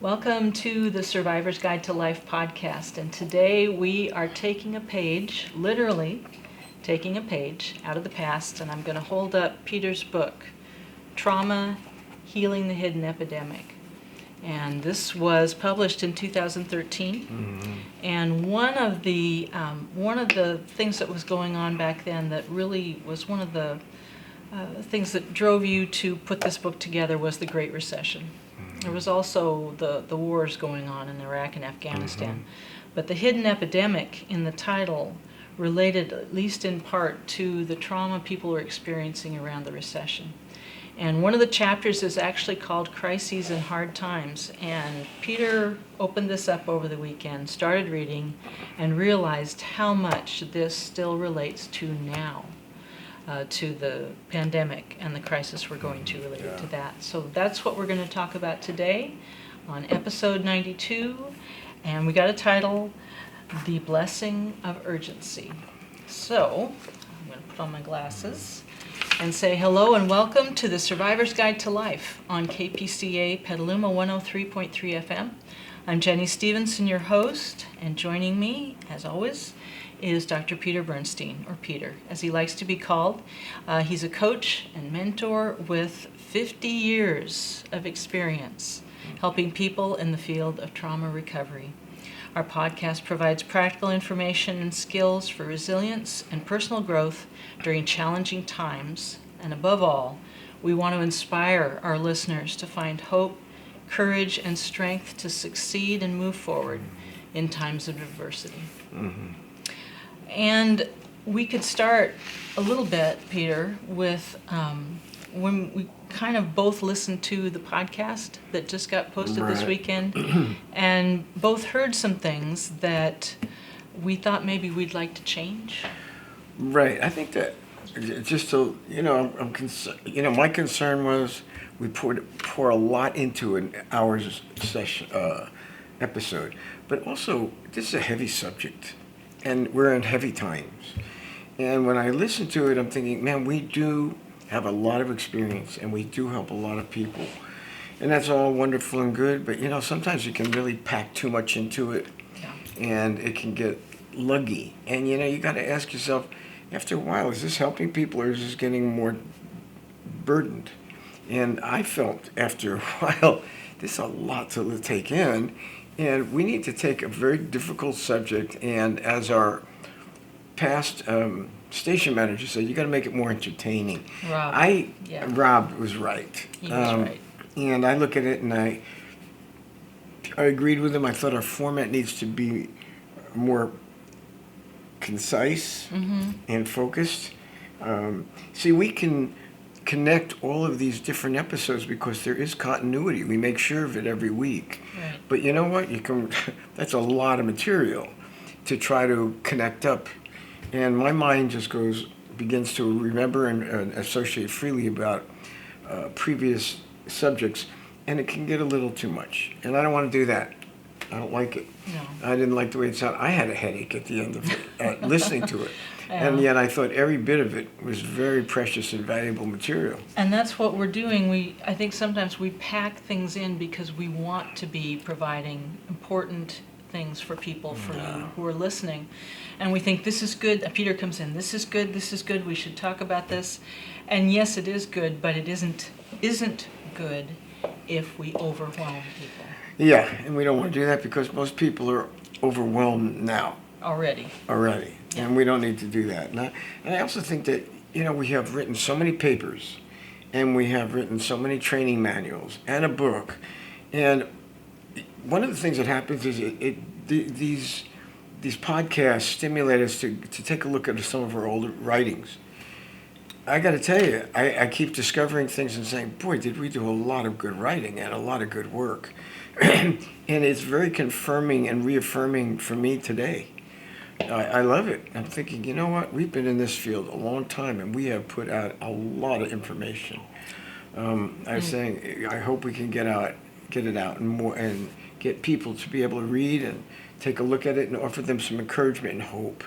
Welcome to the Survivor's Guide to Life podcast, and today we are taking a page, literally taking a page out of the past, and I'm going to hold up Peter's book, Trauma, Healing the Hidden Epidemic. And this was published in 2013, and one of the things that was going on back then that really was one of the things that drove you to put this book together was the Great Recession. There was also the wars going on in Iraq and Afghanistan. But the hidden epidemic in the title related, at least in part, to the trauma people were experiencing around the recession. And one of the chapters is actually called Crises and Hard Times. And Peter opened this up over the weekend, started reading, and realized how much this still relates to now. To the pandemic and the crisis we're going to related to that. So that's what we're going to talk about today on episode 92. And we got a title, The Blessing of Urgency. So I'm going to put on my glasses and say hello and welcome to the Survivor's Guide to Life on KPCA Petaluma 103.3 FM. I'm Jenny Stevenson, your host, and joining me, as always, is Dr. Peter Bernstein, or Peter, as he likes to be called. He's a coach and mentor with 50 years of experience helping people in the field of trauma recovery. Our podcast provides practical information and skills for resilience and personal growth during challenging times, and above all, we want to inspire our listeners to find hope, courage, and strength to succeed and move forward in times of adversity. And we could start a little bit, Peter, with when we kind of both listened to the podcast that just got posted this weekend and both heard some things that we thought maybe we'd like to change. Right. I think that just so, I'm concerned, my concern was we pour a lot into an hour's session, episode, but also this is a heavy subject. And we're in heavy times. And when I listen to it, I'm thinking, man, we do have a lot of experience and we do help a lot of people. And that's all wonderful and good, but sometimes you can really pack too much into it and it can get luggy. And you got to ask yourself, after a while, is this helping people or is this getting more burdened? And I felt after a while, this is a lot to take in. And we need to take a very difficult subject, and as our past station manager said, you got to make it more entertaining. Rob was right. He was right. And I look at it, and I agreed with him. I thought our format needs to be more concise and focused. See, we can connect all of these different episodes because there is continuity. We make sure of it every week. Right. But you know what? That's a lot of material to try to connect up. And my mind just begins to remember and associate freely about previous subjects, and it can get a little too much. And I don't want to do that. I don't like it. No. I didn't like the way it sounded. I had a headache at the end of it, listening to it. And yet I thought every bit of it was very precious and valuable material. And that's what we're doing. I think sometimes we pack things in because we want to be providing important things for people, for you who are listening. And we think, this is good. Peter comes in, this is good, we should talk about this. And yes, it is good, but it isn't good if we overwhelm people. Yeah, and we don't want to do that because most people are overwhelmed now. Already. Yeah. And we don't need to do that. And I also think that, we have written so many papers and we have written so many training manuals and a book. And one of the things that happens is these podcasts stimulate us to take a look at some of our older writings. I got to tell you, I keep discovering things and saying, boy, did we do a lot of good writing and a lot of good work. And it's very confirming and reaffirming for me today. I love it. I'm thinking, you know what? We've been in this field a long time, and we have put out a lot of information. I was saying, I hope we can get it out and more, and get people to be able to read and take a look at it and offer them some encouragement and hope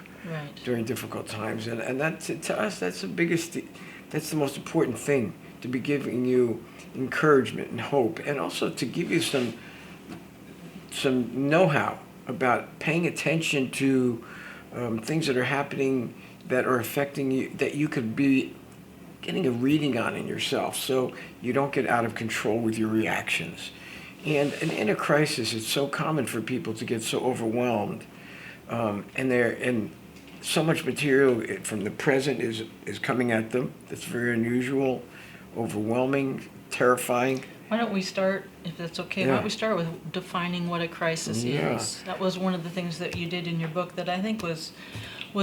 during difficult times. And that, to us, that's the most important thing, to be giving you encouragement and hope, and also to give you some some know-how about paying attention to things that are happening that are affecting you, that you could be getting a reading on in yourself, so you don't get out of control with your reactions. And in a crisis, it's so common for people to get so overwhelmed, and so much material from the present is coming at them. That's very unusual, overwhelming, terrifying. Why don't we start, if that's okay, why Yeah. don't we start with defining what a crisis Yeah. is? That was one of the things that you did in your book that I think was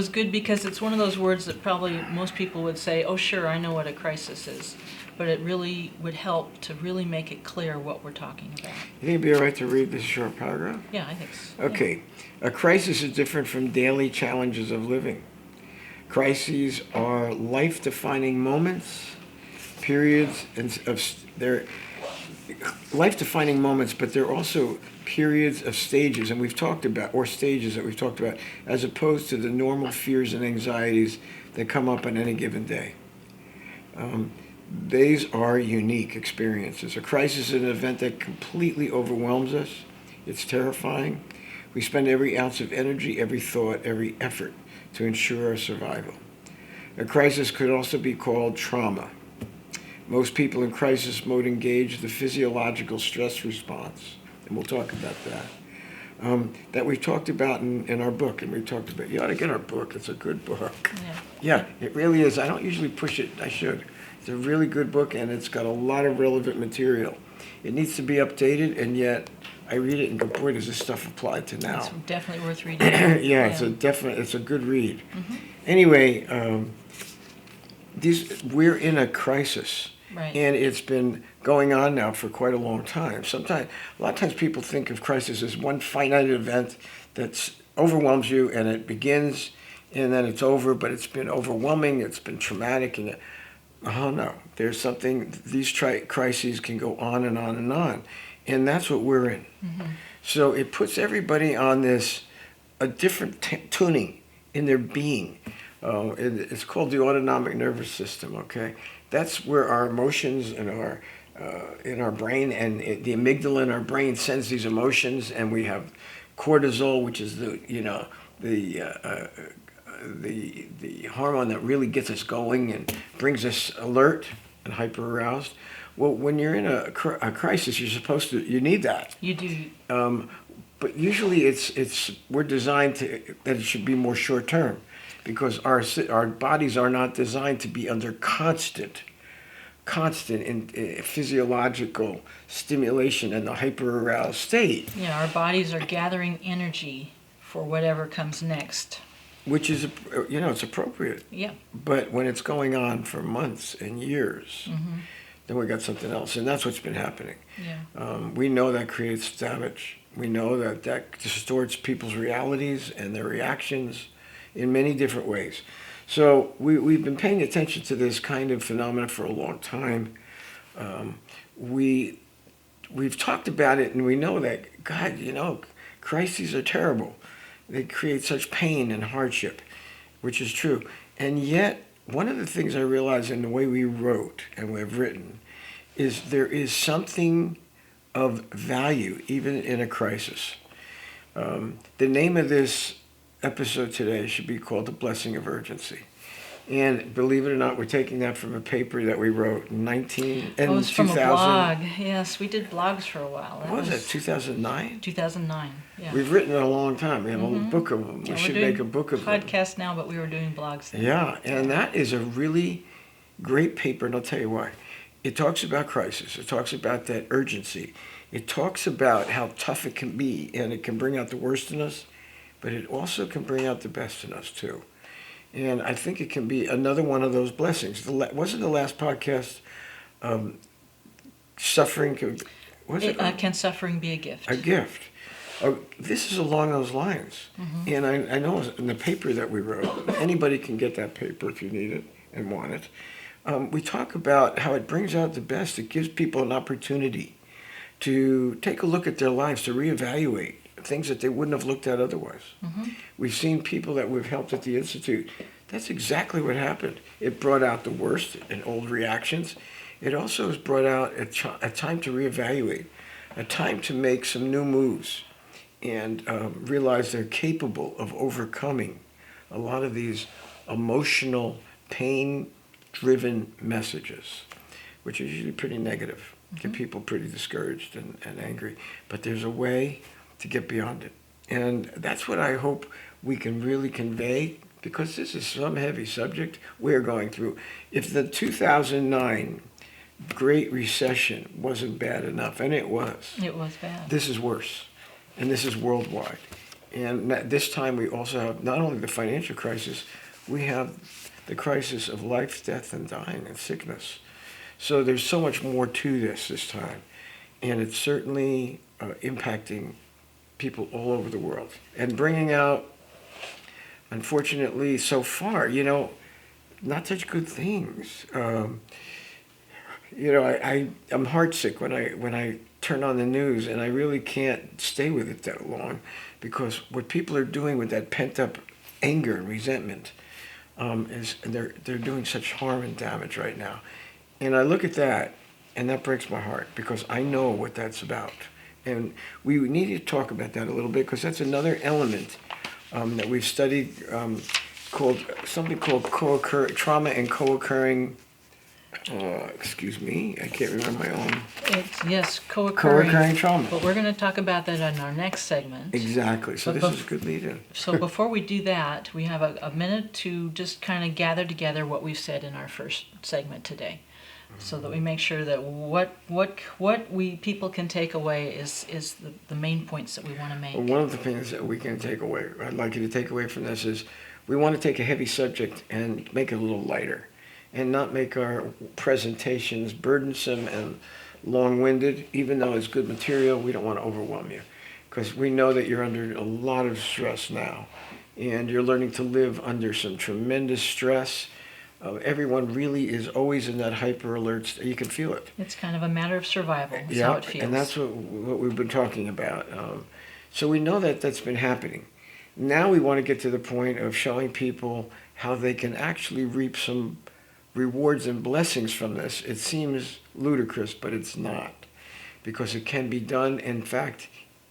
good, because it's one of those words that probably most people would say, oh sure, I know what a crisis is. But it really would help to really make it clear what we're talking about. You think it'd be all right to read this short paragraph? Yeah, I think so. Okay. A crisis is different from daily challenges of living. Crises are life-defining moments, periods, they're life-defining moments, but they're also periods of stages, and we've talked about, or stages that we've talked about, as opposed to the normal fears and anxieties that come up on any given day. These are unique experiences. A crisis is an event that completely overwhelms us. It's terrifying. We spend every ounce of energy, every thought, every effort to ensure our survival. A crisis could also be called trauma. Most people in crisis mode engage the physiological stress response, and we'll talk about that we've talked about in our book, and we've talked about, you ought to get our book. It's a good book. Yeah, it really is. I don't usually push it. I should. It's a really good book, and it's got a lot of relevant material. It needs to be updated, and yet I read it and go, boy, does this stuff apply to now. It's definitely worth reading. Yeah, it's a good read. Mm-hmm. Anyway, we're in a crisis. Right. And it's been going on now for quite a long time. A lot of times people think of crisis as one finite event that overwhelms you, and it begins, and then it's over, but it's been overwhelming, it's been traumatic, and no. There's something, these crises can go on and on and on. And that's what we're in. Mm-hmm. So it puts everybody on a different tuning in their being. It's called the autonomic nervous system, okay? That's where our emotions and in our brain, and the amygdala in our brain sends these emotions, and we have cortisol, which is the hormone that really gets us going and brings us alert and hyper aroused. Well, when you're in a crisis, you need that. You do. But usually we're designed that it should be more short term, because our bodies are not designed to be under constant in physiological stimulation in the hyper-aroused state. Yeah, our bodies are gathering energy for whatever comes next. Which is, it's appropriate. Yeah. But when it's going on for months and years, mm-hmm. then we got something else, and that's what's been happening. Yeah. We know that creates damage. We know that distorts people's realities and their reactions in many different ways. So we've been paying attention to this kind of phenomenon for a long time. We've talked about it, and we know that, God, crises are terrible. They create such pain and hardship, which is true. And yet, one of the things I realized in the way we wrote and we've written is there is something of value even in a crisis. The name of this episode today should be called The Blessing of Urgency. And believe it or not, we're taking that from a paper that we wrote in 2000. It was from a blog. Yes, we did blogs for a while. What was it, 2009? 2009, yeah. We've written it a long time. We have a book of them. We should make a book of them. Podcast now, but we were doing blogs then. Yeah, and that is a really great paper, and I'll tell you why. It talks about crisis. It talks about that urgency. It talks about how tough it can be, and it can bring out the worst in us, but it also can bring out the best in us, too. And I think it can be another one of those blessings. Wasn't the last podcast suffering? Can suffering be a gift? A gift. This is along those lines. Mm-hmm. And I know in the paper that we wrote, anybody can get that paper if you need it and want it. We talk about how it brings out the best. It gives people an opportunity to take a look at their lives, to reevaluate things that they wouldn't have looked at otherwise. Mm-hmm. We've seen people that we've helped at the Institute. That's exactly what happened. It brought out the worst in old reactions. It also has brought out a time to reevaluate, a time to make some new moves. and realize they're capable of overcoming a lot of these emotional, pain-driven messages, which are usually pretty negative, get people pretty discouraged and angry. But there's a way to get beyond it. And that's what I hope we can really convey, because this is some heavy subject we're going through. If the 2009 Great Recession wasn't bad enough, and it was. It was bad. This is worse, and this is worldwide. And this time we also have not only the financial crisis, we have the crisis of life, death, and dying, and sickness. So there's so much more to this time, and it's certainly impacting people all over the world and bringing out, unfortunately, so far, not such good things. I'm heartsick when I turn on the news, and I really can't stay with it that long, because what people are doing with that pent-up anger and resentment is they're doing such harm and damage right now. And I look at that, and that breaks my heart, because I know what that's about. And we need to talk about that a little bit, because that's another element that we've studied called trauma and co-occurring. Excuse me, I can't remember my own. Yes, co-occurring. Co-occurring trauma. But we're going to talk about that in our next segment. Exactly. So this is a good lead-in. So before we do that, we have a minute to just kind of gather together what we've said in our first segment today, so that we make sure that what people can take away is the main points that we want to make. One of the things that we can take away, I'd like you to take away from this, is we want to take a heavy subject and make it a little lighter, and not make our presentations burdensome and long-winded. Even though it's good material, we don't want to overwhelm you, because we know that you're under a lot of stress now, and you're learning to live under some tremendous stress. Everyone really is always in that hyper alert. You can feel it. It's kind of a matter of survival. That's how it feels. And that's what we've been talking about. So we know that that's been happening. Now we want to get to the point of showing people how they can actually reap some rewards and blessings from this. It seems ludicrous, but it's not, because it can be done. In fact,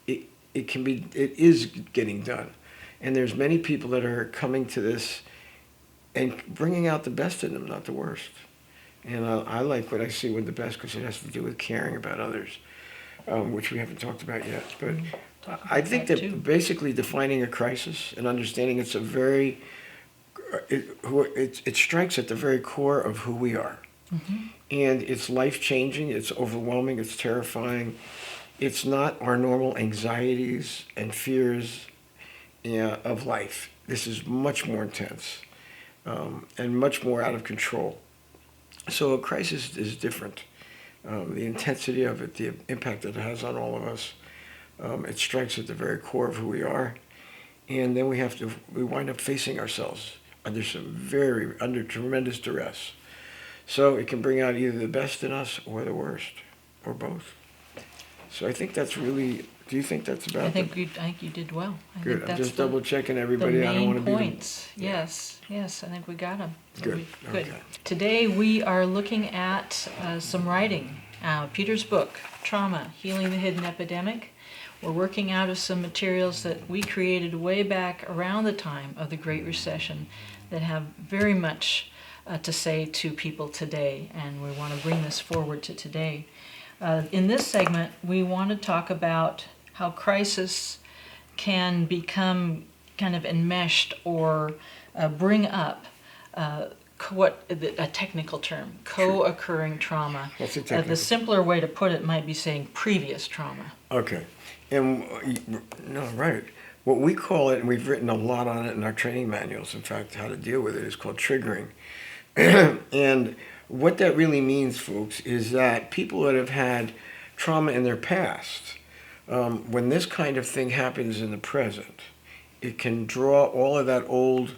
it is getting done. And there's many people that are coming to this and bringing out the best in them, not the worst. And I like what I see with the best, because it has to do with caring about others, which we haven't talked about yet. But I think that basically defining a crisis and understanding it's a very, it strikes at the very core of who we are. Mm-hmm. And it's life-changing, it's overwhelming, it's terrifying. It's not our normal anxieties and fears of life. This is much more intense. And much more out of control. So a crisis is different. The intensity of it, the impact that it has on all of us, it strikes at the very core of who we are. And then we wind up facing ourselves under tremendous duress. So it can bring out either the best in us or the worst, or both. So I think that's really, do you think that's about I think you did well. Good. I'm just double checking everybody. The main I don't want to be points. Yes, I think we got them. So good. Good. Okay. Today we are looking at some writing. Peter's book, Trauma, Healing the Hidden Epidemic. We're working out of some materials that we created way back around the time of the Great Recession that have very much to say to people today, and we want to bring this forward to today. In this segment, we want to talk about how crisis can become kind of enmeshed or bring up a technical term, co-occurring trauma. What's the technical? The simpler way to put it might be saying previous trauma. Okay. And, no, right. What we call it, and we've written a lot on it in our training manuals, in fact, how to deal with it, is called triggering. And what that really means, folks, is that people that have had trauma in their past, when this kind of thing happens in the present, it can draw all of that old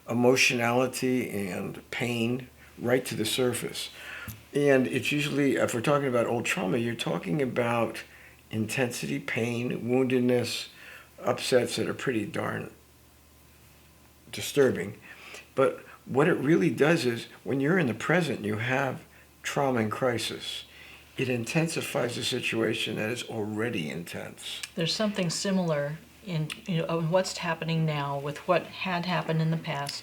emotionality and pain right to the surface. And it's usually, if we're talking about old trauma, you're talking about intensity, pain, woundedness, upsets that are pretty darn disturbing. But what it really does is, when you're in the present, you have trauma and crisis. it intensifies a situation that is already intense. There's something similar in what's happening now with what had happened in the past.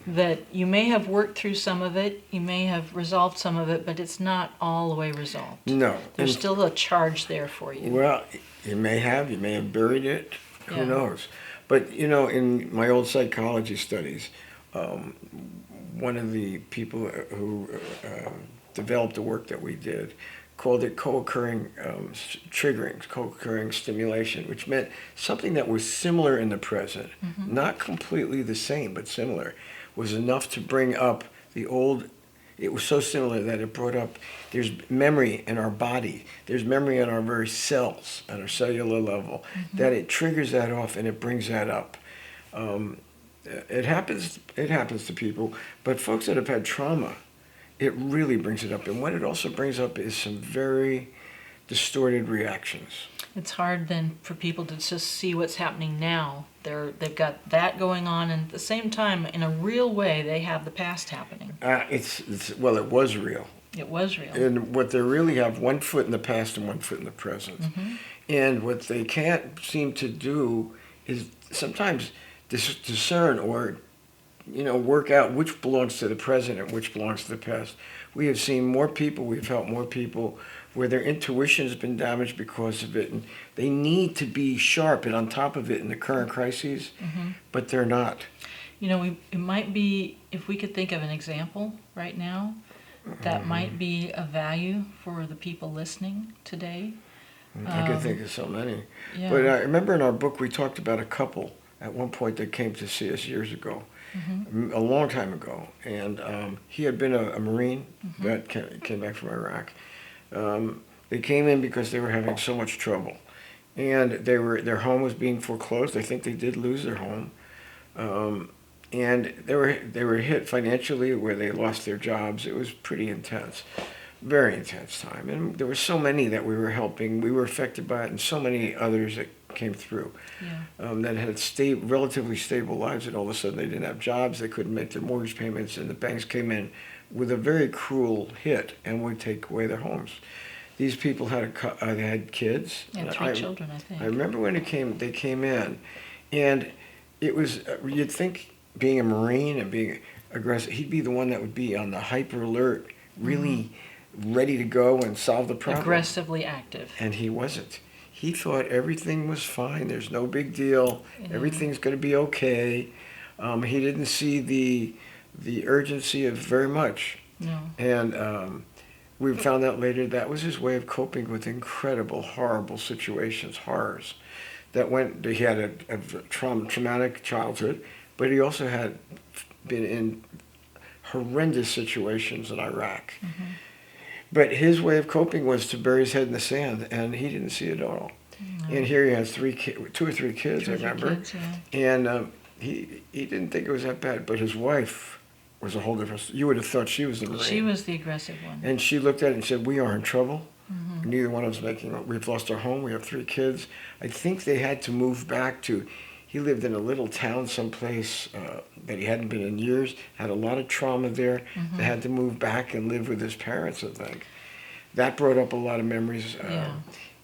That you may have worked through some of it, you may have resolved some of it, but it's not all the way resolved. No. There's still a charge there for you. Well, you may have buried it, Yeah. who knows? But, in my old psychology studies, one of the people who developed the work that we did called it co-occurring triggerings, co-occurring stimulation, which meant something that was similar in the present, not completely the same, but similar, was enough to bring up the old. It was so similar that it brought up, there's memory in our body, there's memory in our very cells, at our cellular level, that it triggers that off and it brings that up. It happens to people, but folks that have had trauma, it really brings it up. And what it also brings up is some very distorted reactions. It's hard then for people to just see what's happening now. They've got that going on, and at the same time, in a real way, they have the past happening. Well, it was real. It was real. And what they really have, one foot in the past and one foot in the present. And what they can't seem to do is sometimes discern or work out which belongs to the present and which belongs to the past. We have seen more people, we've helped more people where their intuition has been damaged because of it, and they need to be sharp and on top of it in the current crises, but they're not. It might be, if we could think of an example right now, that might be of value for the people listening today. I could think of so many. Yeah. But I remember in our book we talked about a couple at one point that came to see us years ago. A long time ago, and he had been a Marine that came back from Iraq. They came in because they were having so much trouble, and their home was being foreclosed. I think they did lose their home, and they were hit financially where they lost their jobs. It was pretty intense, very intense time, and there were so many that we were helping. We were affected by it, and so many others that came through that had relatively stable lives, and all of a sudden they didn't have jobs, they couldn't make their mortgage payments, and the banks came in with a very cruel hit and would take away their homes. These people had kids. And 3 children, I think. I remember when they came in, and it was, you'd think being a Marine and being aggressive, he'd be the one that would be on the hyper alert, really ready to go and solve the problem. Aggressively active. And he wasn't. He thought everything was fine. There's no big deal. Everything's going to be okay. He didn't see the urgency of very much. No. And we found out later that was his way of coping with incredible, horrible situations, horrors. He had a traumatic childhood, but he also had been in horrendous situations in Iraq. But his way of coping was to bury his head in the sand, and he didn't see it at all. And here he has 2 or 3 kids, I remember. Kids, yeah. And he didn't think it was that bad, but his wife was a whole different. You would have thought she was the Marine. She was the aggressive one. And she looked at it and said, "We are in trouble. Neither one of us we've lost our home. We have 3 kids." I think they had to move back to. He lived in a little town someplace that he hadn't been in years, had a lot of trauma there. They had to move back and live with his parents, I think. That brought up a lot of memories.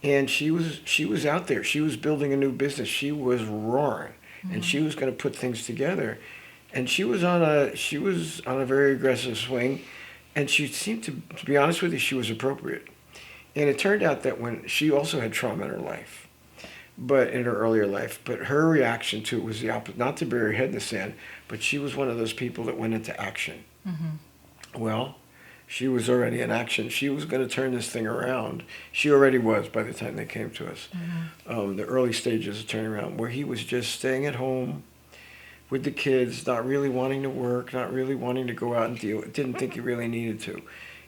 And she was out there. She was building a new business. She was roaring, and she was going to put things together. And she was on a very aggressive swing, and she seemed to be honest with you, she was appropriate. And it turned out that when she also had trauma in her life, but in her earlier life, but her reaction to it was the opposite, not to bury her head in the sand, but she was one of those people that went into action. Well, she was already in action. She was going to turn this thing around. She already was by the time they came to us. The early stages of turning around, where he was just staying at home with the kids, not really wanting to work, not really wanting to go out and didn't think he really needed to.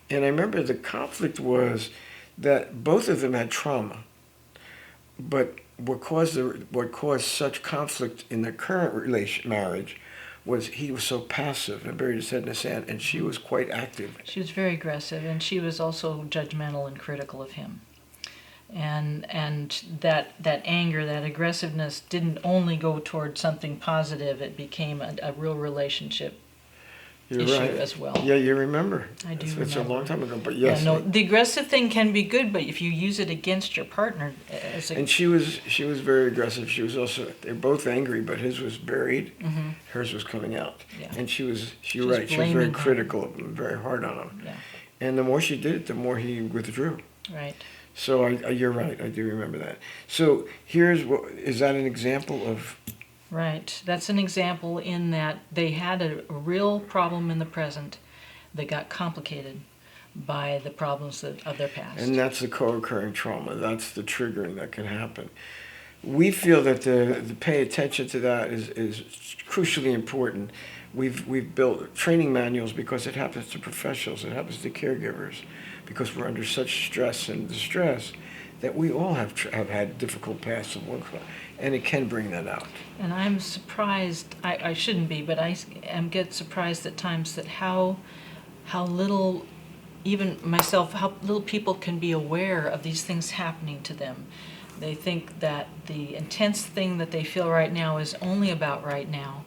And I remember the conflict was that both of them had trauma, but what caused such conflict in their current marriage was he was so passive and buried his head in the sand, and she was quite active. She was very aggressive, and she was also judgmental and critical of him. And that anger, that aggressiveness didn't only go toward something positive, it became a real relationship You're issue right. as well. Yeah, you remember. I do It's a long remember. time ago, but yes. Yeah, no, the aggressive thing can be good, but if you use it against your partner, And she was very aggressive. She was also, they're both angry, but his was buried, hers was coming out. Yeah. And she was very blaming him. critical of him, very hard on him. Yeah. And the more she did it, the more he withdrew. Right. So you're right, I do remember that. So is that an example of? Right. That's an example in that they had a real problem in the present that got complicated by the problems of their past. And that's the co-occurring trauma. That's the triggering that can happen. We feel that the pay attention to that is crucially important. We've built training manuals because it happens to professionals, it happens to caregivers, because we're under such stress and distress that we all have had difficult pasts of work, and it can bring that out. And I'm surprised, I shouldn't be, but I get surprised at times that how little, even myself, how little people can be aware of these things happening to them. They think that the intense thing that they feel right now is only about right now,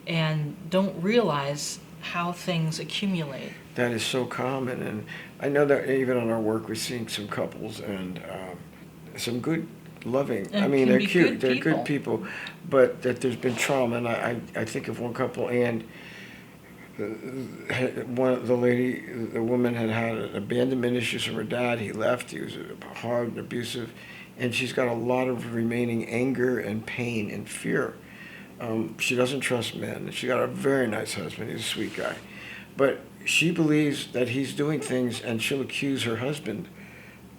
and don't realize how things accumulate. That is so common, and I know that even on our work we're seeing some couples and some good, loving, And I mean, can they're be cute, good they're people. good people, but that there's been trauma, and I think of one couple, and the woman had abandonment issues from her dad. He left, he was hard and abusive, and she's got a lot of remaining anger and pain and fear. She doesn't trust men. She got a very nice husband, he's a sweet guy, but she believes that he's doing things, and she'll accuse her husband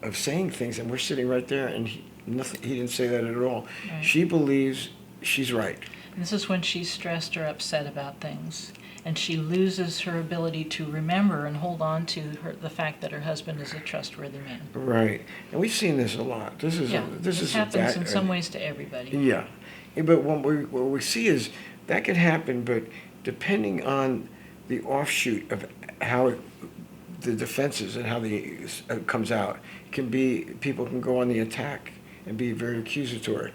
of saying things, and we're sitting right there, and he didn't say that at all. Right. She believes she's right. This is when she's stressed or upset about things, and she loses her ability to remember and hold on to the fact that her husband is a trustworthy man. Right, and we've seen this a lot. This Happens in some ways to everybody. Yeah, but what we see is that can happen, but depending on the offshoot of how the defenses and how it comes out, people can go on the attack and be very accusatory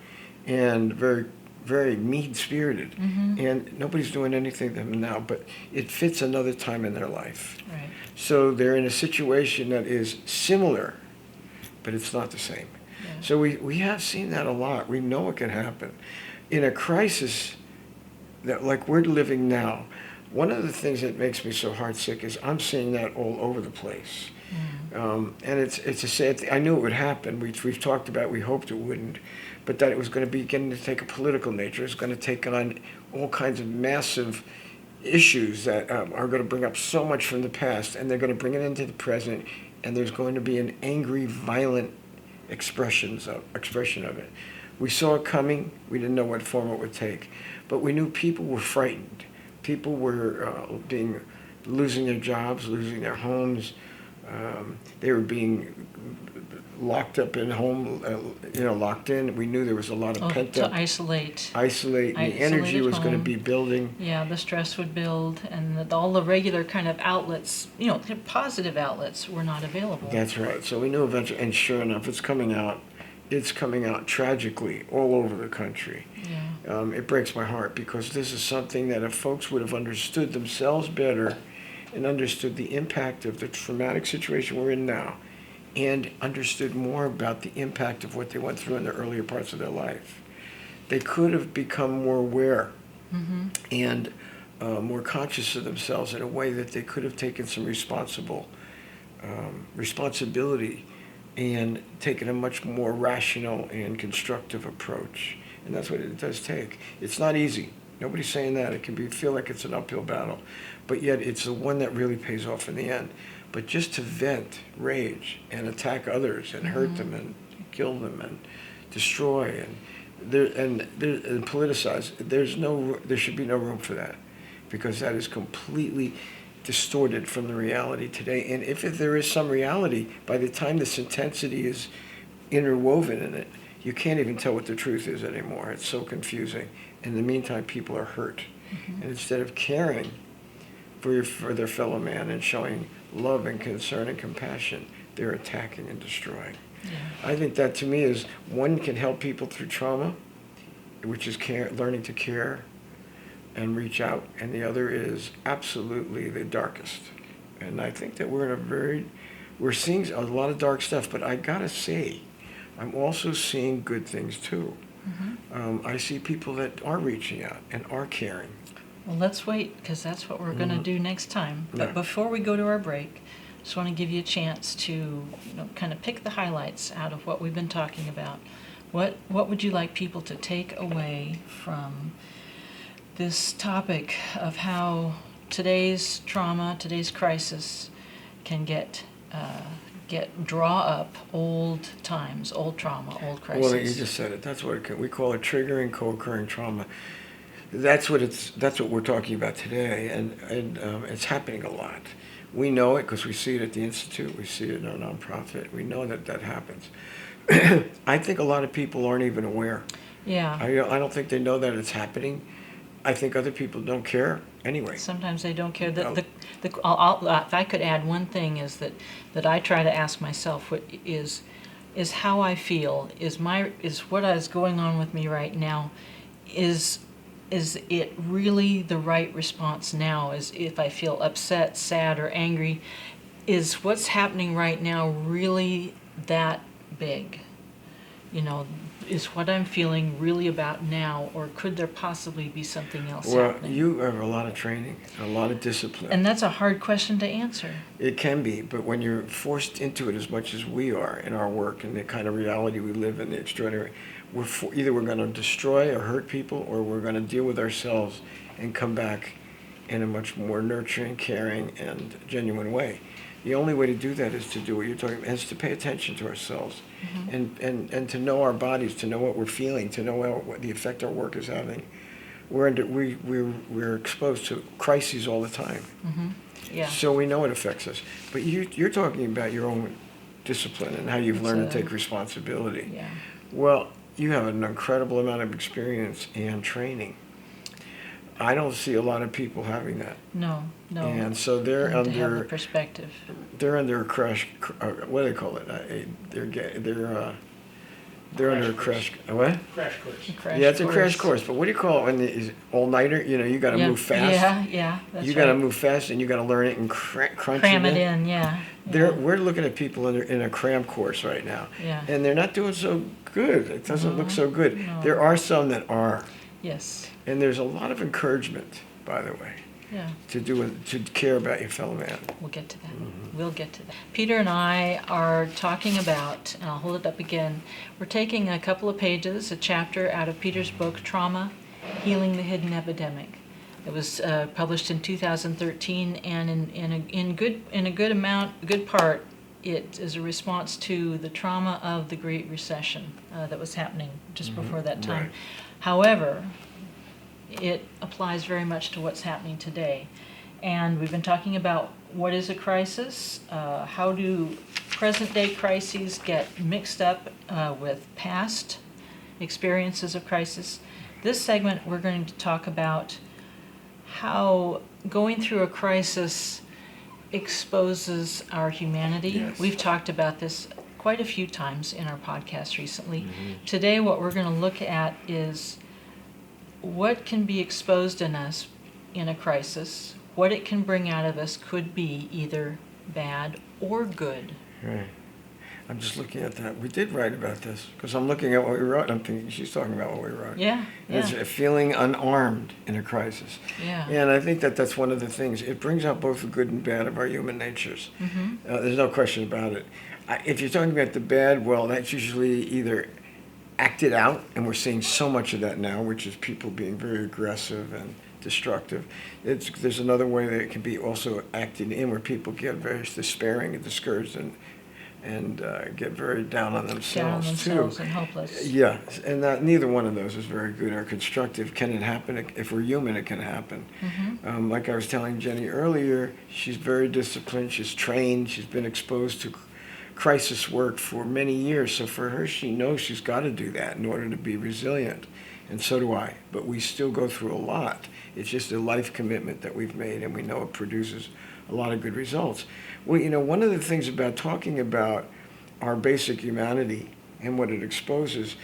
and very, very mean-spirited. And nobody's doing anything to them now, but it fits another time in their life. Right. So they're in a situation that is similar, but it's not the same. Yeah. So we have seen that a lot. We know it can happen. In a crisis that like we're living now, one of the things that makes me so heartsick is I'm seeing that all over the place. And it's a sad thing. I knew it would happen. We've talked about it. We hoped it wouldn't, but that it was going to begin to take a political nature. It's going to take on all kinds of massive issues that are going to bring up so much from the past, and they're going to bring it into the present, and there's going to be an angry, violent expression of it. We saw it coming. We didn't know what form it would take, but we knew people were frightened. People were losing their jobs, losing their homes. They were being locked up in home, locked in. We knew there was a lot of pent up. To isolate. The energy was going to be building. Yeah, the stress would build, and all the regular kind of outlets, positive outlets, were not available. That's right. So we knew eventually, and sure enough, it's coming out. It's coming out tragically all over the country. Yeah. It breaks my heart because this is something that if folks would have understood themselves better and understood the impact of the traumatic situation we're in now and understood more about the impact of what they went through in the earlier parts of their life, they could have become more aware and more conscious of themselves in a way that they could have taken some responsibility and taken a much more rational and constructive approach. And that's what it does take. It's not easy. Nobody's saying that. It can feel like it's an uphill battle. But yet it's the one that really pays off in the end. But just to vent rage and attack others and hurt them and kill them and destroy and politicize, there should be no room for that, because that is completely distorted from the reality today. And if there is some reality, by the time this intensity is interwoven in it, you can't even tell what the truth is anymore. It's so confusing. In the meantime, people are hurt. And instead of caring for their fellow man and showing love and concern and compassion, they're attacking and destroying. Yeah. I think that, to me, is one can help people through trauma, which is learning to care, and reach out, and the other is absolutely the darkest. And I think that we're seeing a lot of dark stuff, but I gotta say, I'm also seeing good things too. I see people that are reaching out and are caring. Well, let's wait, because that's what we're going to do next time. But Yeah. before we go to our break, just want to give you a chance to kind of pick the highlights out of what we've been talking about. What would you like people to take away from this topic of how today's trauma, today's crisis can draw up old times, old trauma, old crisis? Well, you just said it. That's what we call it, triggering co-occurring trauma. That's what we're talking about today, and it's happening a lot. We know it because we see it at the Institute, we see it in our nonprofit, we know that happens. I think a lot of people aren't even aware. Yeah. I don't think they know that it's happening. I think other people don't care anyway. Sometimes they don't care. If I could add one thing is that I try to ask myself is how I feel, is what is going on with me right now, is it really the right response now? Is if I feel upset, sad, or angry, is what's happening right now really that big? Is what I'm feeling really about now, or could there possibly be something else happening? Well, you have a lot of training, a lot of discipline. And that's a hard question to answer. It can be, but when you're forced into it as much as we are in our work and the kind of reality we live in, the extraordinary, either we're going to destroy or hurt people, or we're going to deal with ourselves and come back in a much more nurturing, caring, and genuine way. The only way to do that is to do what you're talking about, is to pay attention to ourselves, and to know our bodies, to know what we're feeling, to know what the effect our work is having. We're exposed to crises all the time. Yeah. So we know it affects us. But you're talking about your own discipline and how you've learned to take responsibility. Yeah. Well, you have an incredible amount of experience and training. I don't see a lot of people having that. No. And so they're And to have the under perspective. they're under a crash. What do they call it? They're under a crash. What? Crash course. Yeah, it's a crash course. But what do you call it when is all-nighter? You got to move fast. Yeah. That's You got to right. move fast, and you got to learn it and crunch Cram it in. Yeah. We're looking at people in a cram course right now, Yeah. and they're not doing so good. It doesn't look so good. No. There are some that are, Yes. and there's a lot of encouragement, by the way, Yeah. to care about your fellow man. We'll get to that. We'll get to that. Peter and I are talking about, and I'll hold it up again, we're taking a couple of pages, a chapter out of Peter's book, Trauma, Healing the Hidden Epidemic. It was published in 2013, and in a good part, it is a response to the trauma of the Great Recession that was happening just before that time. Right. However, it applies very much to what's happening today. And we've been talking about what is a crisis, how do present-day crises get mixed up with past experiences of crisis. This segment, we're going to talk about how going through a crisis exposes our humanity. Yes. We've talked about this quite a few times in our podcast recently. Today, what we're going to look at is what can be exposed in us in a crisis. What it can bring out of us could be either bad or good. Right. I'm just looking at that. We did write about this because I'm looking at what we wrote. I'm thinking she's talking about what we wrote. Yeah, It's yeah, feeling unarmed in a crisis. yeah. And I think that's one of the things. It brings out both the good and bad of our human natures. Mm-hmm. There's no question about it. If you're talking about the bad, well, that's usually either acted out, and we're seeing so much of that now, which is people being very aggressive and destructive. There's another way that it can be also acted in, where people get very despairing and discouraged and get very down on themselves, Down on themselves too. and hopeless. Yeah, and neither one of those is very good or constructive. Can it happen? If we're human, it can happen. Mm-hmm. Like I was telling Jenny earlier, she's very disciplined, she's trained, she's been exposed to crisis work for many years. So for her, she knows she's got to do that in order to be resilient. And so do I. But we still go through a lot. It's just a life commitment that we've made, and we know it produces a lot of good results. Well, one of the things about talking about our basic humanity and what it exposes,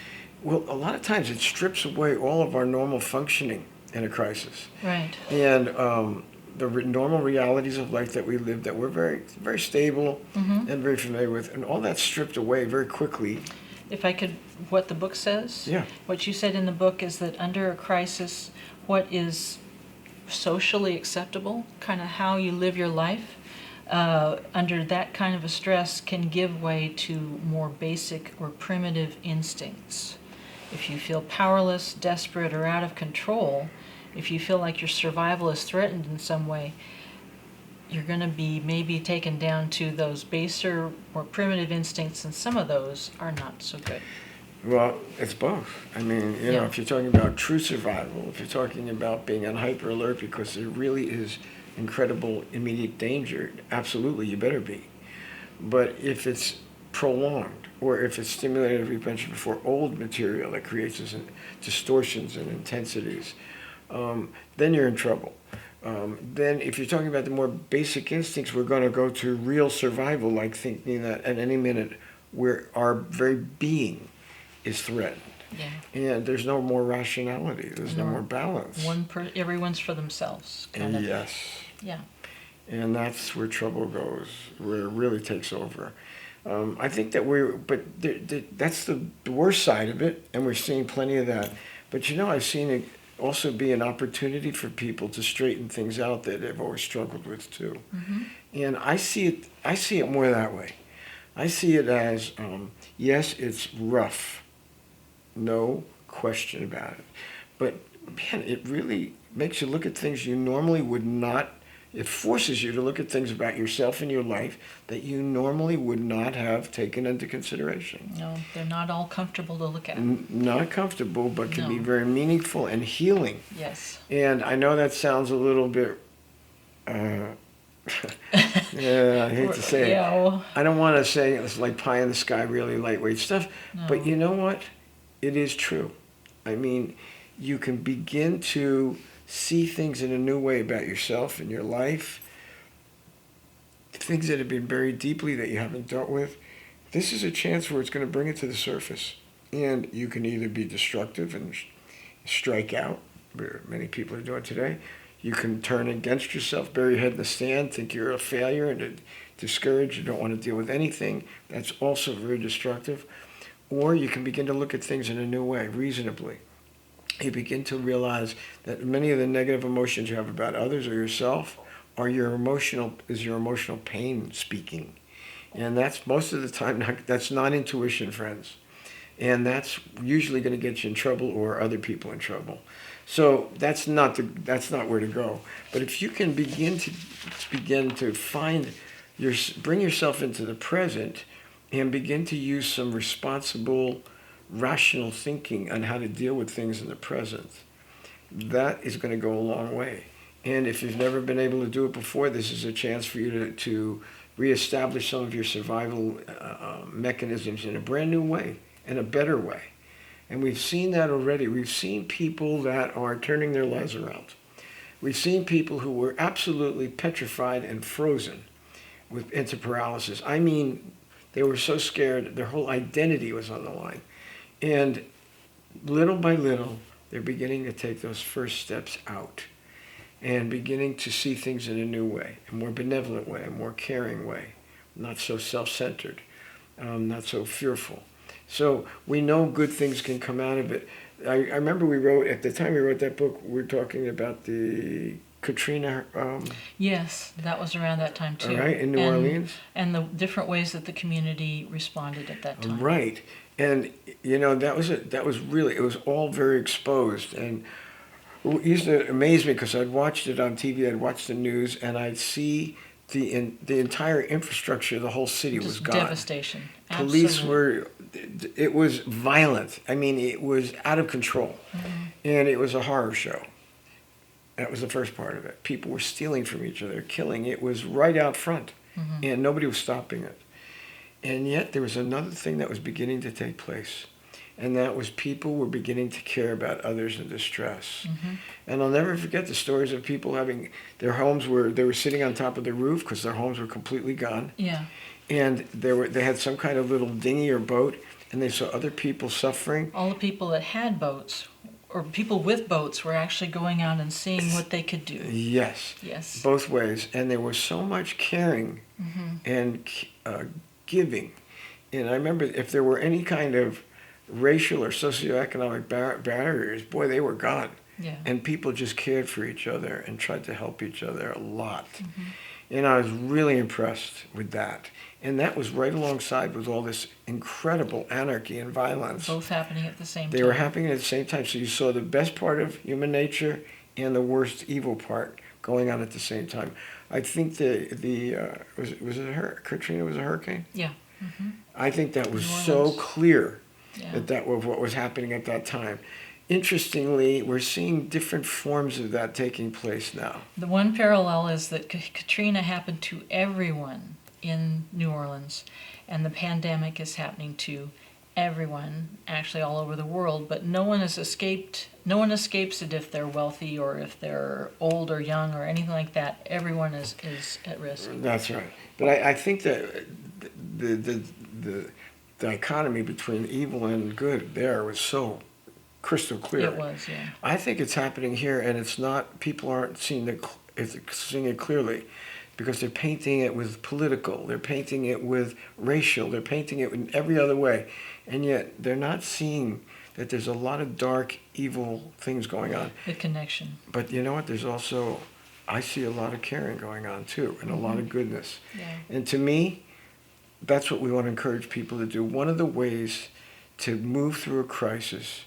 well, a lot of times it strips away all of our normal functioning in a crisis. Right. And the normal realities of life that we live, that we're very, very stable and very familiar with, and all that's stripped away very quickly. If I could, what the book says? Yeah. What you said in the book is that under a crisis, what is socially acceptable, kind of how you live your life, under that kind of a stress can give way to more basic or primitive instincts. If you feel powerless, desperate, or out of control, if you feel like your survival is threatened in some way, you're going to be maybe taken down to those baser, more primitive instincts, and some of those are not so good. Well, it's both. I mean, you know, if you're talking about true survival, if you're talking about being on hyper alert because there really is incredible immediate danger, absolutely, you better be. But if it's prolonged, or if it's stimulated, as we mentioned before, old material that creates these distortions and intensities, then you're in trouble. Then if you're talking about the more basic instincts, we're going to go to real survival, like thinking that at any minute our very being is threatened. Yeah. And there's no more rationality. There's no more balance. Everyone's for themselves. Kind of. Yes. Yeah. And that's where trouble goes, where it really takes over. I think that that's the worst side of it, and we're seeing plenty of that. But you know, I've seen it also be an opportunity for people to straighten things out that they've always struggled with too. And I see it more that way. I see it as, yes, it's rough. No question about it. But man, it really makes you look at things you normally would not. It forces you to look at things about yourself and your life that you normally would not have taken into consideration. No, they're not all comfortable to look at. Not comfortable, but can be very meaningful and healing. Yes. And I know that sounds a little bit, yeah, I hate to say it. I don't want to say it's like pie in the sky, really lightweight stuff. No. But you know what? It is true. I mean, you can begin to see things in a new way about yourself and your life, things that have been buried deeply that you haven't dealt with. This is a chance where it's going to bring it to the surface. And you can either be destructive and strike out, where many people are doing today. You can turn against yourself, bury your head in the sand, think you're a failure and discouraged, you don't want to deal with anything. That's also very destructive. Or you can begin to look at things in a new way, reasonably. You begin to realize that many of the negative emotions you have about others or yourself are your emotional pain speaking. And that's most of the time, that's not intuition, friends. And that's usually going to get you in trouble or other people in trouble. So that's not where to go. But if you can begin to bring yourself into the present and begin to use some responsible, rational thinking on how to deal with things in the present, that is going to go a long way. And if you've never been able to do it before, this is a chance for you to reestablish some of your survival mechanisms in a brand new way, in a better way. And we've seen that already. We've seen people that are turning their lives around. We've seen people who were absolutely petrified and frozen into paralysis. I mean, they were so scared, their whole identity was on the line. And little by little, they're beginning to take those first steps out and beginning to see things in a new way, a more benevolent way, a more caring way, not so self-centered, not so fearful. So we know good things can come out of it. I remember at the time we wrote that book, we were talking about the Katrina. Yes, that was around that time too. Right, in New Orleans. And the different ways that the community responded at that time. Right. And, you know, it was all very exposed. And it used to amaze me because I'd watched it on TV, I'd watch the news, and I'd see the entire infrastructure of the whole city was gone. Devastation. Police it was violent. I mean, it was out of control. And it was a horror show. That was the first part of it. People were stealing from each other, killing. It was right out front. And nobody was stopping it. And yet there was another thing that was beginning to take place. And that was people were beginning to care about others in distress. And I'll never forget the stories of people having their homes they were sitting on top of the roof because their homes were completely gone. Yeah. And they had some kind of little dinghy or boat, and they saw other people suffering. All the people that had boats or people with boats were actually going out and seeing what they could do. Yes. Yes. Both ways. And there was so much caring and giving. And I remember if there were any kind of racial or socioeconomic barriers, boy, they were gone. Yeah. And people just cared for each other and tried to help each other a lot. And I was really impressed with that. And that was right alongside with all this incredible anarchy and violence. Both happening at the same time. They were happening at the same time. So you saw the best part of human nature and the worst evil part going on at the same time. I think was it Katrina was a hurricane? Yeah. I think that was New so Orleans. clear Yeah. that was what was happening at that time. Interestingly, we're seeing different forms of that taking place now. The one parallel is that Katrina happened to everyone in New Orleans, and the pandemic is happening to everyone, actually all over the world, but no one escapes it if they're wealthy or if they're old or young or anything like that. Everyone is at risk. That's right. But I think that the dichotomy between evil and good there was so crystal clear. It was, yeah. I think it's happening here, and it's not. People aren't seeing it clearly, because they're painting it with political, they're painting it with racial, they're painting it in every other way, and yet they're not seeing that there's a lot of dark, evil things going on. The connection. But you know what? There's also, I see a lot of caring going on too, and a lot of goodness. Yeah. And to me, that's what we want to encourage people to do. One of the ways to move through a crisis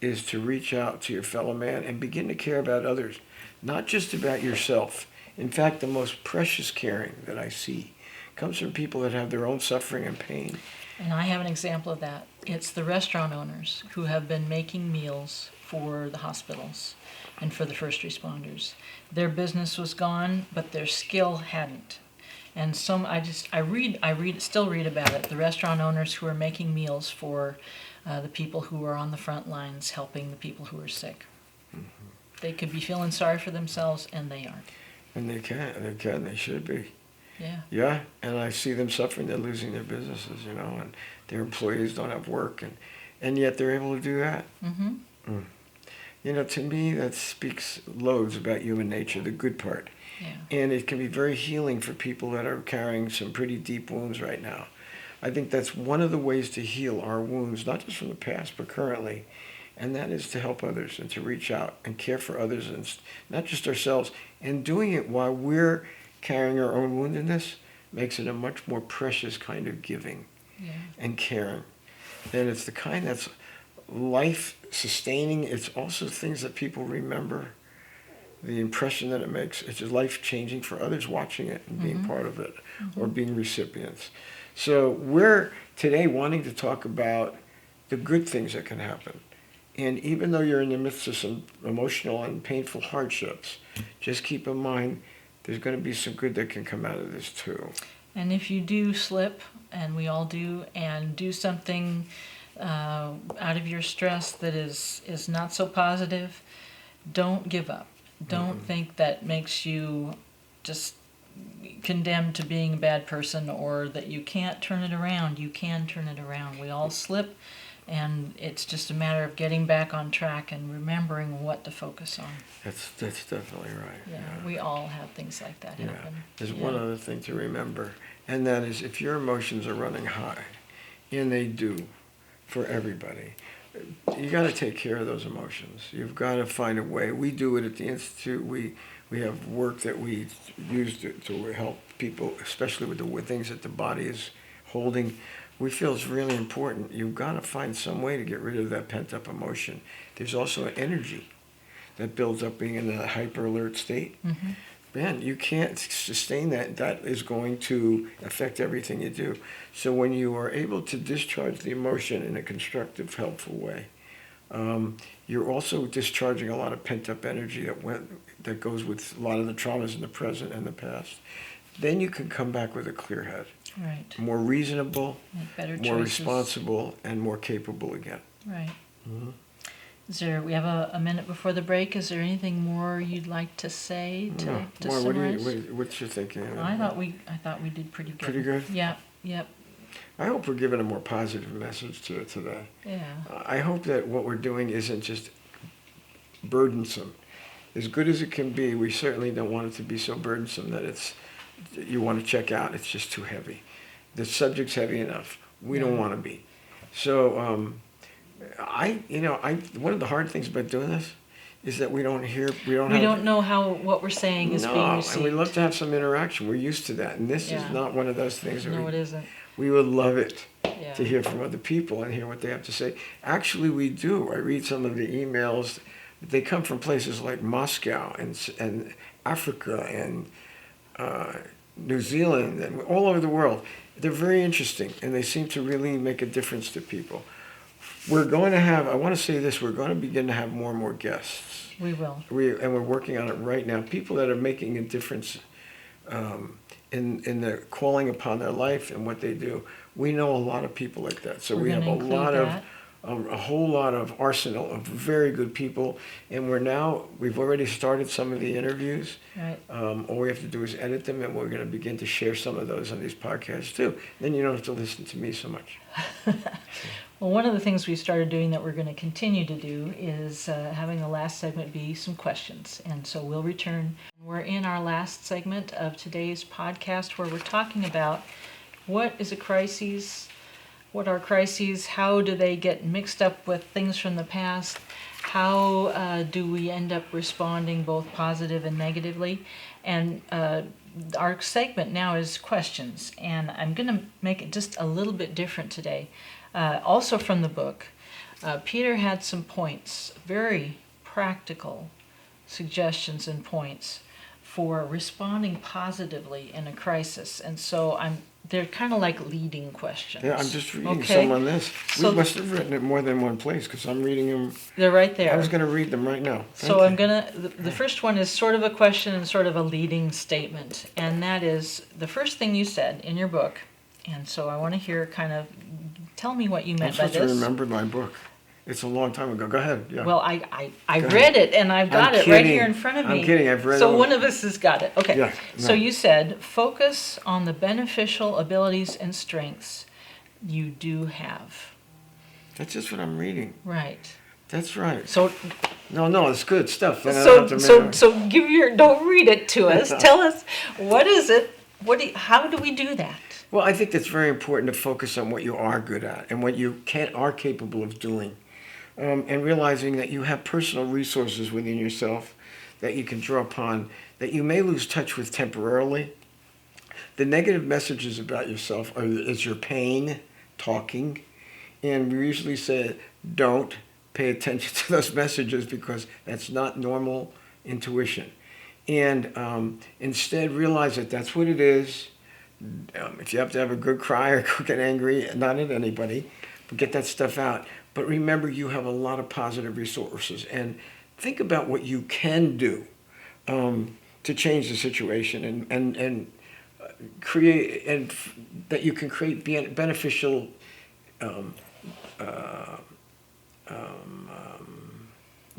is to reach out to your fellow man and begin to care about others, not just about yourself. In fact, the most precious caring that I see comes from people that have their own suffering and pain. And I have an example of that. It's the restaurant owners who have been making meals for the hospitals and for the first responders. Their business was gone, but their skill hadn't. And still read about it. The restaurant owners who are making meals for the people who are on the front lines helping the people who are sick. They could be feeling sorry for themselves, and they aren't. And they should be. Yeah. Yeah, and I see them suffering. They're losing their businesses, and their employees don't have work, and yet they're able to do that. To me, that speaks loads about human nature, the good part. Yeah. And it can be very healing for people that are carrying some pretty deep wounds right now. I think that's one of the ways to heal our wounds, not just from the past, but currently. And that is to help others and to reach out and care for others, and not just ourselves. And doing it while we're carrying our own woundedness makes it a much more precious kind of giving and caring. And it's the kind that's life-sustaining. It's also things that people remember, the impression that it makes. It's just life-changing for others watching it and being part of it or being recipients. So we're today wanting to talk about the good things that can happen. And even though you're in the midst of some emotional and painful hardships, just keep in mind there's going to be some good that can come out of this too. And if you do slip, and we all do, and do something out of your stress that is not so positive, don't give up. Don't think that makes you just condemned to being a bad person, or that you can't turn it around. You can turn it around. We all slip, and it's just a matter of getting back on track and remembering what to focus on. That's definitely right. Yeah, we all have things like that happen. There's one other thing to remember, and that is if your emotions are running high, and they do for everybody, you got to take care of those emotions. You've got to find a way. We do it at the Institute. We have work that we use to help people, especially with the things that the body is holding. We feel it's really important. You've got to find some way to get rid of that pent-up emotion. There's also an energy that builds up being in a hyper-alert state. Man, you can't sustain that. That is going to affect everything you do. So when you are able to discharge the emotion in a constructive, helpful way, you're also discharging a lot of pent-up energy that goes with a lot of the traumas in the present and the past. Then you can come back with a clear head. Right. More reasonable, Make better more choices. responsible, and more capable again. Right. We have a minute before the break. Is there anything more you'd like to say to More, summarize? what's your thinking? I thought we did pretty good. Pretty good? Yeah. Yep. I hope we're giving a more positive message to it today. Yeah. I hope that what we're doing isn't just burdensome. As good as it can be, we certainly don't want it to be so burdensome that you want to check out. It's just too heavy. The subject's heavy enough. We don't want to be. So one of the hard things about doing this is that we don't know how what we're saying is being received. And we love to have some interaction. We're used to that, and this is not one of those things. No, it isn't. We would love it to hear from other people and hear what they have to say. Actually, we do. I read some of the emails. They come from places like Moscow and Africa and New Zealand and all over the world. They're very interesting, and they seem to really make a difference to people. We're going to have, I want to say this, we're going to begin to have more and more guests. We will. And we're working on it right now. People that are making a difference in the calling upon their life and what they do. We know a lot of people like that. So we have a whole lot of arsenal of very good people. And we've already started some of the interviews. Right. All we have to do is edit them, and we're going to begin to share some of those on these podcasts too. Then you don't have to listen to me so much. Well, one of the things we started doing that we're going to continue to do is having the last segment be some questions. And so we'll return. We're in our last segment of today's podcast where we're talking about what is a crisis, what are crises, how do they get mixed up with things from the past, how do we end up responding both positive and negatively. And our segment now is questions. And I'm going to make it just a little bit different today. Also from the book, Peter had some points, very practical suggestions and points for responding positively in a crisis. And so they're kind of like leading questions. Yeah, I'm just reading some on this. We must have written it more than one place because I'm reading them. They're right there. I was going to read them right now. The first one is sort of a question and sort of a leading statement. And that is the first thing you said in your book. And so I want to hear tell me what you meant by this. I'm supposed to remember my book. It's a long time ago. Go ahead. Yeah. Well, I read it, and I've got it right here in front of me. I'm kidding. I've read it. So one of us has got it. Okay. Yeah, no. So you said, focus on the beneficial abilities and strengths you do have. That's just what I'm reading. Right. That's right. So. No, it's good stuff. So don't read it to us. Tell us, what is it? How do we do that? Well, I think that's very important to focus on what you are good at and what you are capable of doing. And realizing that you have personal resources within yourself that you can draw upon that you may lose touch with temporarily. The negative messages about yourself is your pain talking. And we usually say, don't pay attention to those messages because that's not normal intuition. And instead realize that that's what it is. If you have to have a good cry or get angry, not at anybody, but get that stuff out. But remember, you have a lot of positive resources. And think about what you can do to change the situation and create, and that you can create beneficial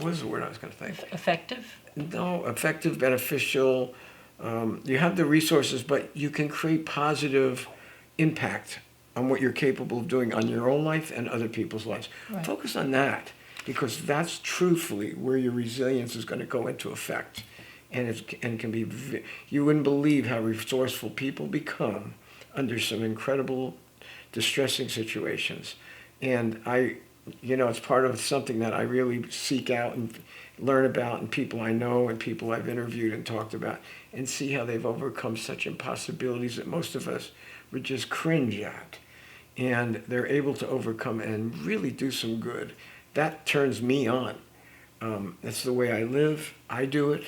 what is the word I was going to think? Effective? No, effective, beneficial. You have the resources, but you can create positive impact on what you're capable of doing on your own life and other people's lives. Right. Focus on that, because that's truthfully where your resilience is going to go into effect. And it can be, you wouldn't believe how resourceful people become under some incredible, distressing situations. And it's part of something that I really seek out and learn about, and people I know and people I've interviewed and talked about, and see how they've overcome such impossibilities that most of us would just cringe at. And they're able to overcome and really do some good. That turns me on. That's the way I live. I do it.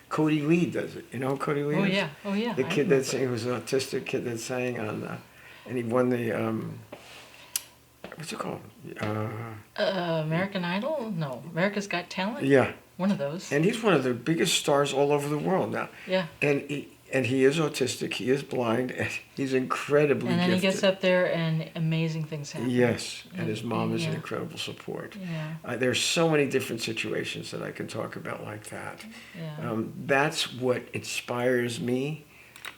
Cody Lee does it. You know who Cody Lee is? Oh yeah. The kid that sang, who's an autistic kid that sang on, and he won the, what's it called? American Idol? No, America's Got Talent? Yeah. One of those. And he's one of the biggest stars all over the world now. Yeah. And he is autistic, he is blind, and he's incredibly gifted. And then he gets up there and amazing things happen. Yes, and his mom is an incredible support. Yeah. There's so many different situations that I can talk about like that. Yeah. That's what inspires me,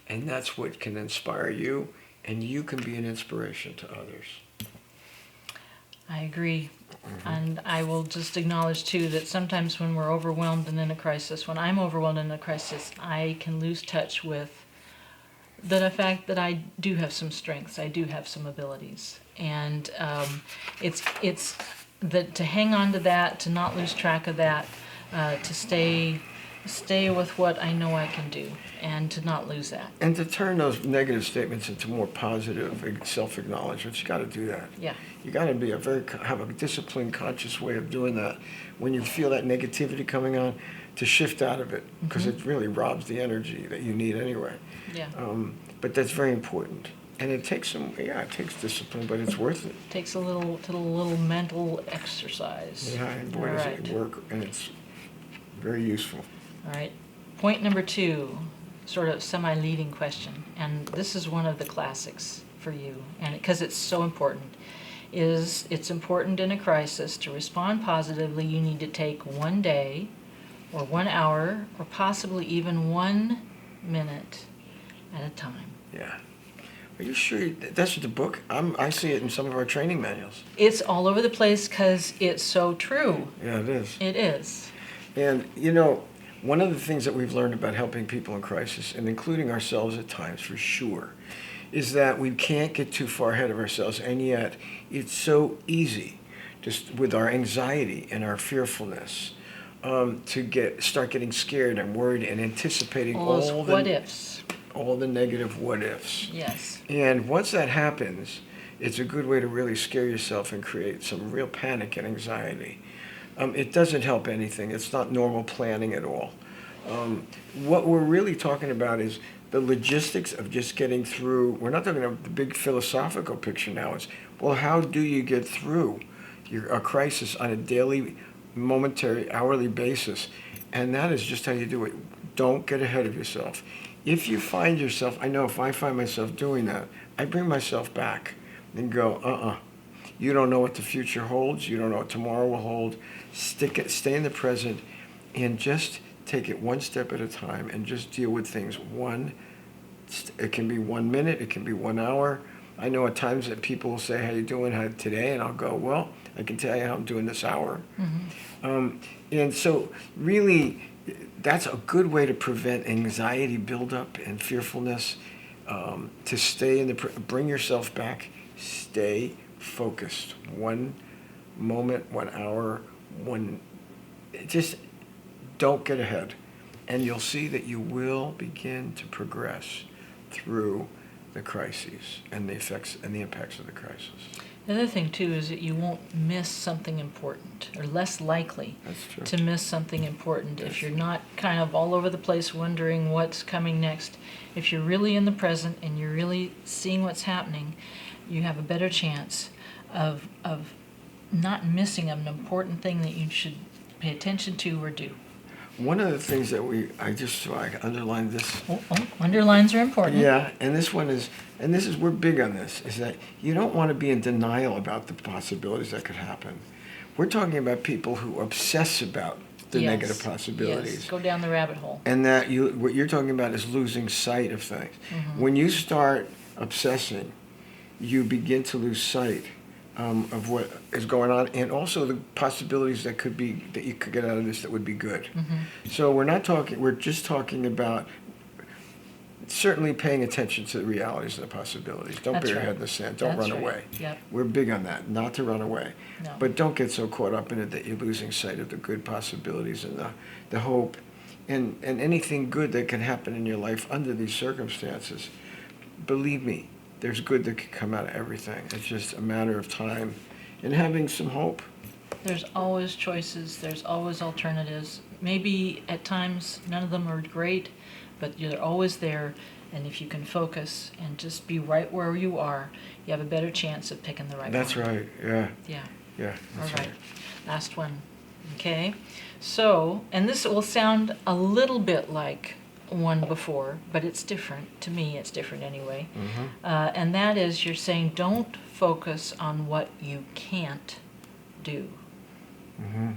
and that's what can inspire you, and you can be an inspiration to others. I agree. And I will just acknowledge too that sometimes when we're overwhelmed and in a crisis, when I'm overwhelmed in a crisis, I can lose touch with the fact that I do have some strengths, I do have some abilities, and it's that to hang on to that, to not lose track of that, to stay with what I know I can do, and to not lose that. And to turn those negative statements into more positive self-acknowledgement, you got to do that. Yeah. You got to be have a disciplined, conscious way of doing that. When you feel that negativity coming on, to shift out of it, because it really robs the energy that you need anyway. Yeah. But that's very important, and it takes it takes discipline, but it's worth it. Takes a little mental exercise. Yeah, and boy, does it work, and it's very useful. All right. Point number 2, sort of semi-leading question, and this is one of the classics for you, and because it's so important, it's important in a crisis to respond positively. You need to take 1 day or 1 hour or possibly even 1 minute at a time. Yeah. Are you sure that's the book? I see it in some of our training manuals. It's all over the place because it's so true. Yeah, it is. It is. And, one of the things that we've learned about helping people in crisis, and including ourselves at times for sure, is that we can't get too far ahead of ourselves, and yet it's so easy, just with our anxiety and our fearfulness, to start getting scared and worried and anticipating all those what ifs. All the negative what ifs. Yes. And once that happens, it's a good way to really scare yourself and create some real panic and anxiety. It doesn't help anything. It's not normal planning at all. What we're really talking about is the logistics of just getting through. We're not talking about the big philosophical picture now. It's, well, how do you get through a crisis on a daily, momentary, hourly basis? And that is just how you do it. Don't get ahead of yourself. If you find yourself, I know if I find myself doing that, I bring myself back and go, you don't know what the future holds. You don't know what tomorrow will hold. Stay in the present, and just take it one step at a time, and just deal with things it can be 1 minute, it can be 1 hour. I know at times that people will say, how you doing today? And I'll go, well, I can tell you how I'm doing this hour. Mm-hmm. And so really, that's a good way to prevent anxiety buildup and fearfulness, to stay bring yourself back, stay focused. 1 moment, 1 hour, just don't get ahead. And you'll see that you will begin to progress through the crises and the effects and the impacts of the crisis. The other thing, too, is that you won't miss something important, or less likely to miss something important if you're not kind of all over the place wondering what's coming next. If you're really in the present and you're really seeing what's happening, you have a better chance of not missing an important thing that you should pay attention to or do. One of the things that I underlined this. Underlines are important. Yeah, and we're big on this, is that you don't want to be in denial about the possibilities that could happen. We're talking about people who obsess about the negative possibilities. Yes, go down the rabbit hole. And that what you're talking about is losing sight of things. Mm-hmm. When you start obsessing, you begin to lose sight of what is going on, and also the possibilities that you could get out of this that would be good. Mm-hmm. So we're just talking about certainly paying attention to the realities and the possibilities. Don't bury your head in the sand. Don't run away. Yep. We're big on that, not to run away. No. But don't get so caught up in it that you're losing sight of the good possibilities and the hope and anything good that can happen in your life under these circumstances. Believe me, there's good that can come out of everything. It's just a matter of time and having some hope. There's always choices. There's always alternatives. Maybe at times none of them are great, but they're always there. And if you can focus and just be right where you are, you have a better chance of picking the right one. That's right. Yeah. Yeah. Yeah. That's All right. Last one. Okay. So, and this will sound a little bit like one before, but it's different. To me, it's different anyway. Mm-hmm. And that is, you're saying don't focus on what you can't do. Mm-hmm.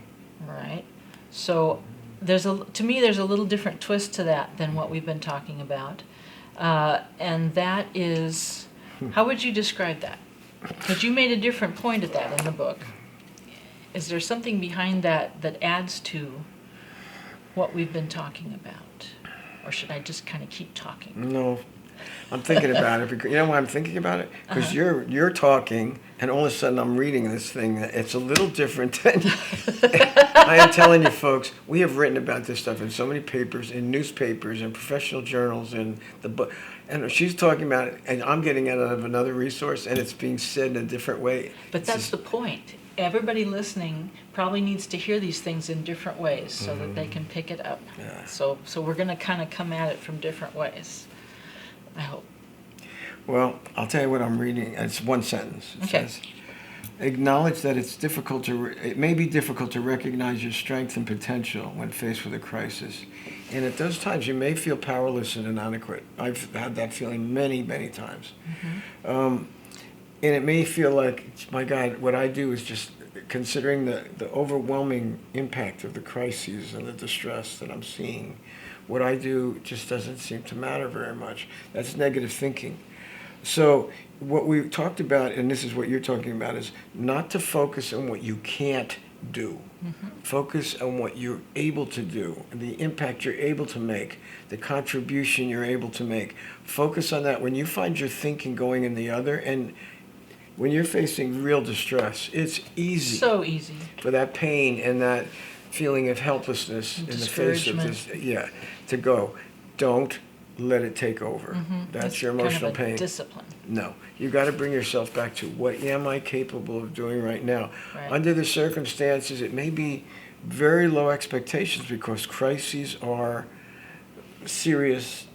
Right? So to me, there's a little different twist to that than what we've been talking about. And that is, how would you describe that? Because you made a different point at that in the book. Is there something behind that that adds to what we've been talking about? Or should I just kind of keep talking? No, I'm thinking about it. Because, you know why I'm thinking about it? Because you're talking, and all of a sudden I'm reading this thing. It's a little different than I am telling you, folks. We have written about this stuff in so many papers, in newspapers, in professional journals, in the book. And she's talking about it, and I'm getting it out of another resource, and it's being said in a different way. But that's the point. Everybody listening probably needs to hear these things in different ways so that they can pick it up. Yeah. So we're going to kind of come at it from different ways, I hope. Well, I'll tell you what I'm reading. It's one sentence. It Okay. says, acknowledge that it may be difficult to recognize your strength and potential when faced with a crisis. And at those times, you may feel powerless and inadequate. I've had that feeling many, many times. And it may feel like, my God, what I do is just considering the overwhelming impact of the crises and the distress that I'm seeing. What I do just doesn't seem to matter very much. That's negative thinking. So what we talked about, and this is what you're talking about, is not to focus on what you can't do. Focus on what you're able to do, the impact you're able to make, the contribution you're able to make. Focus on that. When you find your thinking going in the other, and when you're facing real distress, it's easy. So easy. For that pain and that feeling of helplessness in the face of this, to go. Don't let it take over. That's your emotional kind of a pain. Discipline. No, you got to bring yourself back to what am I capable of doing right now? Right. Under the circumstances, it may be very low expectations because crises are serious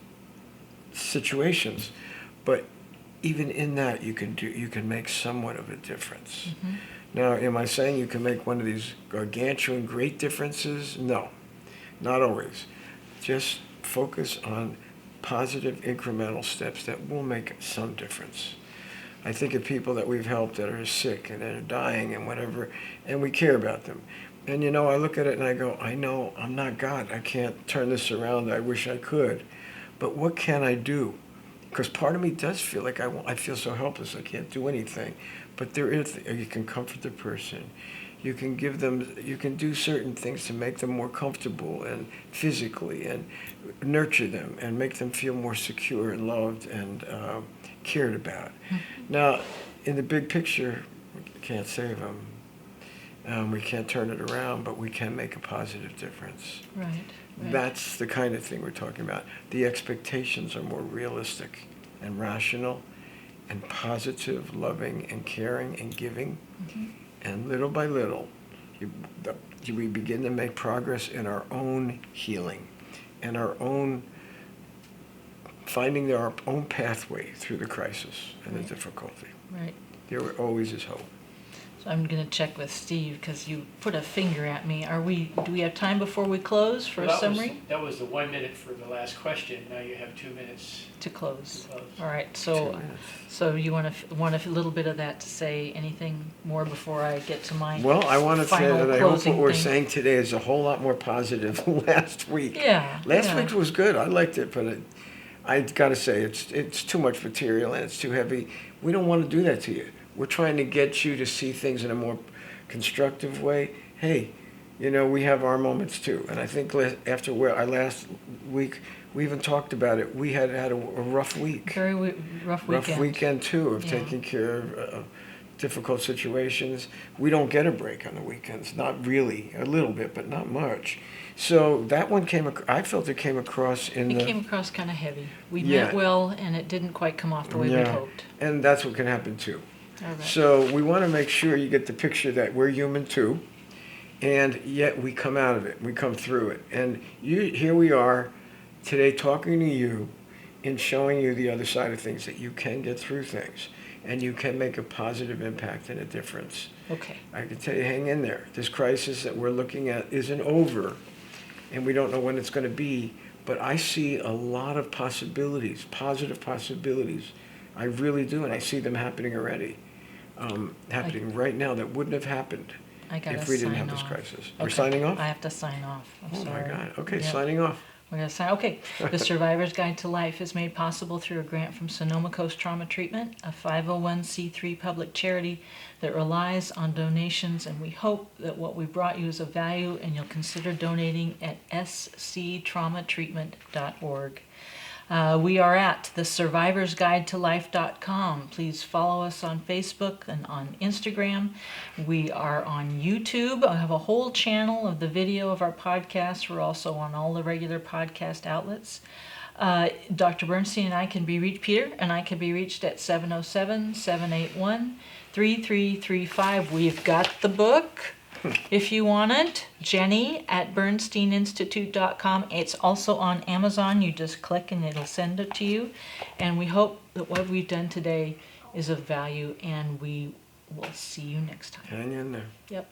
situations, but even in that, you can make somewhat of a difference. Now, am I saying you can make one of these gargantuan great differences? No, not always. Just focus on positive incremental steps that will make some difference. I think of people that we've helped that are sick and that are dying and whatever, and we care about them. And I look at it and I go, I know I'm not God. I can't turn this around. I wish I could. But what can I do? Because part of me does feel like I feel so helpless. I can't do anything. But there is, you can comfort the person. You can give them, you can do certain things to make them more comfortable and physically and nurture them and make them feel more secure and loved and cared about. Now, in the big picture, we can't save them. We can't turn it around, but we can make a positive difference. Right. That's the kind of thing we're talking about. The expectations are more realistic and rational and positive, loving and caring and giving. And little by little, we begin to make progress in our own healing and our own finding our own pathway through the crisis and the difficulty. Right. There always is hope. So I'm going to check with Steve because you put a finger at me. Do we have time before we close for a summary? That was the 1 minute for the last question. Now you have 2 minutes To close. to close. All right. 2 So minutes. you want a little bit of that to say anything more before I get to my Well, I want to say final that I hope what closing we're thing? saying today is a whole lot more positive than last week. Yeah. Last week was good. I liked it, but I got to say it's too much material and it's too heavy. We don't want to do that to you. We're trying to get you to see things in a more constructive way. Hey, we have our moments too. And I think after last week, we even talked about it. We had a rough week. Very rough weekend. Rough weekend too of Yeah. taking care of difficult situations. We don't get a break on the weekends. Not really. A little bit, but not much. So that one I felt it came across in It the... came across kind of heavy. We Yeah. meant well, and it didn't quite come off the way we'd hoped. And that's what can happen too. All right. So we want to make sure you get the picture that we're human too, and yet we come out of it, we come through it. And here we are today talking to you and showing you the other side of things, that you can get through things and you can make a positive impact and a difference. Okay. I can tell you, hang in there. This crisis that we're looking at isn't over, and we don't know when it's going to be, but I see a lot of possibilities, positive possibilities. I really do, and I see them happening already. Happening right now that wouldn't have happened I gotta if we didn't sign have this off. crisis. Okay. We're signing off? I have to sign off. I'm Oh sorry. my God. Okay, Yep. signing off. We're gonna sign. Okay. The Survivor's Guide to Life is made possible through a grant from Sonoma Coast Trauma Treatment, a 501c3 public charity that relies on donations, and we hope that what we brought you is of value and you'll consider donating at sctraumatreatment.org. We are at thesurvivorsguidetolife.com. Please follow us on Facebook and on Instagram. We are on YouTube. I have a whole channel of the video of our podcast. We're also on all the regular podcast outlets. Dr. Bernstein and I can be reached, Peter and I can be reached at 707-781-3335. We've got the book. If you want it, Jenny at bernsteininstitute.com. It's also on Amazon. You just click and it'll send it to you. And we hope that what we've done today is of value, and we will see you next time. Hang in there. Yep.